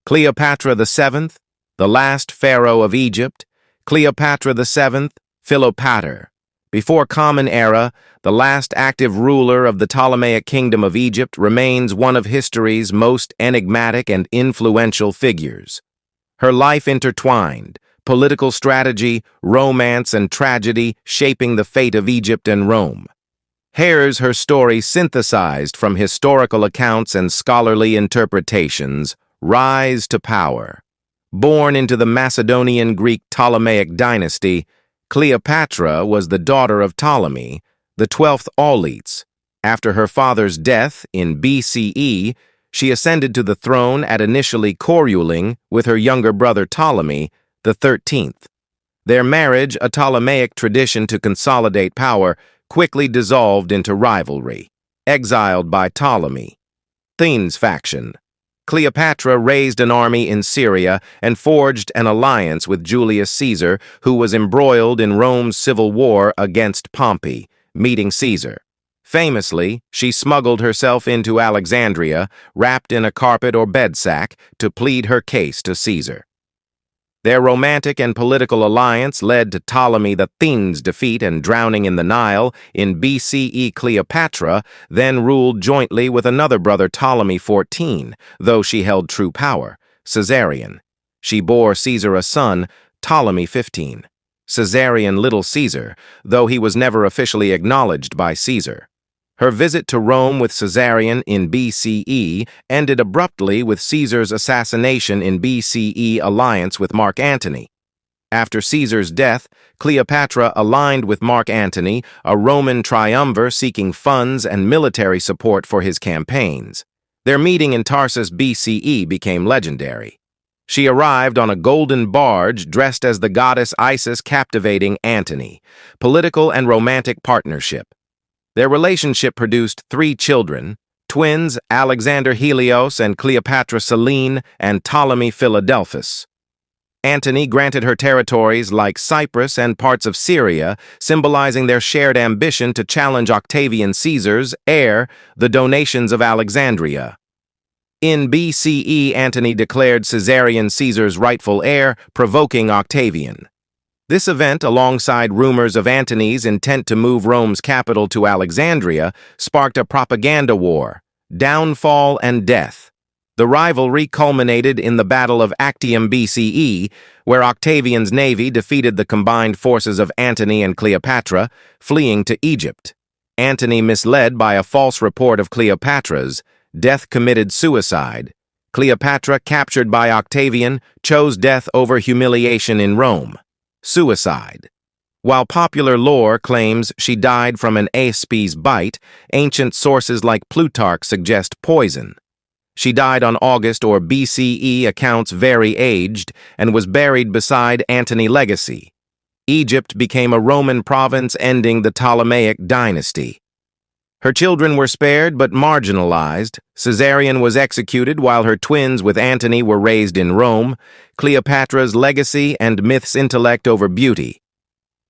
Cleopatra VII, the last pharaoh of Egypt. Cleopatra VII, Philopator. Before Common Era, the last active ruler of the Ptolemaic Kingdom of Egypt, remains one of history's most enigmatic and influential figures. Her life intertwined, political strategy, romance, and tragedy shaping the fate of Egypt and Rome. Here's her story synthesized from historical accounts and scholarly interpretations. Rise to power. Born into the Macedonian Greek Ptolemaic dynasty, Cleopatra was the daughter of Ptolemy, the 12th Auletes. After her father's death in BCE, she ascended to the throne at initially coruling with her younger brother Ptolemy, the 13th. Their marriage, a Ptolemaic tradition to consolidate power, quickly dissolved into rivalry. Exiled by Ptolemy. Athene's faction. Cleopatra raised an army in Syria and forged an alliance with Julius Caesar, who was embroiled in Rome's civil war against Pompey, meeting Caesar. Famously, she smuggled herself into Alexandria, wrapped in a carpet or bed sack, to plead her case to Caesar. Their romantic and political alliance led to Ptolemy The's defeat and drowning in the Nile. In BCE, Cleopatra then ruled jointly with another brother, Ptolemy XIV, though she held true power, Caesarion. She bore Caesar a son, Ptolemy XV, Caesarion Little Caesar, though he was never officially acknowledged by Caesar. Her visit to Rome with Caesarion in BCE ended abruptly with Caesar's assassination in BCE alliance with Mark Antony. After Caesar's death, Cleopatra aligned with Mark Antony, a Roman triumvir seeking funds and military support for his campaigns. Their meeting in Tarsus BCE became legendary. She arrived on a golden barge dressed as the goddess Isis, captivating Antony. Political and romantic partnership. Their relationship produced 3 children, twins Alexander Helios and Cleopatra Selene and Ptolemy Philadelphus. Antony granted her territories like Cyprus and parts of Syria, symbolizing their shared ambition to challenge Octavian Caesar's heir, the donations of Alexandria. In BCE, Antony declared Caesarion Caesar's rightful heir, provoking Octavian. This event, alongside rumors of Antony's intent to move Rome's capital to Alexandria, sparked a propaganda war, downfall and death. The rivalry culminated in the Battle of Actium BCE, where Octavian's navy defeated the combined forces of Antony and Cleopatra, fleeing to Egypt. Antony, misled by a false report of Cleopatra's death, committed suicide. Cleopatra, captured by Octavian, chose death over humiliation in Rome. Suicide. While popular lore claims she died from an asp's bite, ancient sources like Plutarch suggest poison. She died on August or BCE accounts vary aged and was buried beside Antony legacy. Egypt became a Roman province, ending the Ptolemaic dynasty. Her children were spared but marginalized. Caesarion was executed while her twins with Antony were raised in Rome. Cleopatra's legacy and myth's intellect over beauty.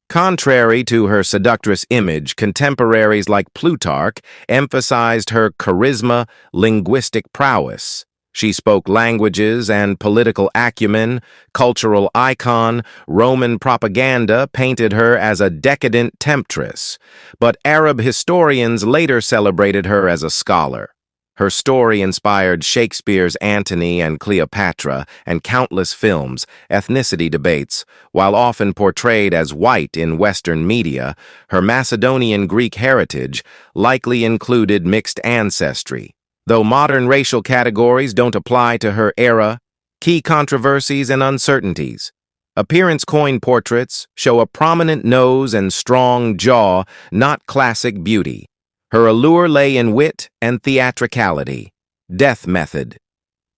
Contrary to her seductress image, contemporaries like Plutarch emphasized her charisma, linguistic prowess. She spoke languages and political acumen, cultural icon. Roman propaganda painted her as a decadent temptress, but Arab historians later celebrated her as a scholar. Her story inspired Shakespeare's Antony and Cleopatra and countless films. Ethnicity debates. While often portrayed as white in Western media, her Macedonian Greek heritage likely included mixed ancestry. Though modern racial categories don't apply to her era, key controversies and uncertainties. Appearance coin portraits show a prominent nose and strong jaw, not classic beauty. Her allure lay in wit and theatricality. Death method.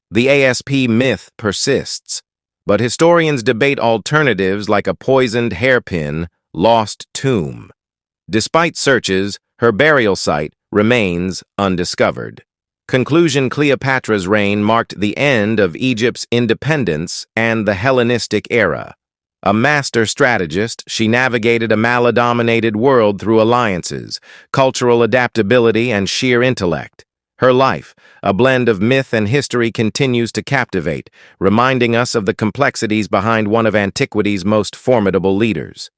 The ASP myth persists, but historians debate alternatives like a poisoned hairpin, lost tomb. Despite searches, her burial site remains undiscovered. Conclusion: Cleopatra's reign marked the end of Egypt's independence and the Hellenistic era. A master strategist, she navigated a Mala-dominated world through alliances, cultural adaptability, and sheer intellect. Her life, a blend of myth and history, continues to captivate, reminding us of the complexities behind one of antiquity's most formidable leaders.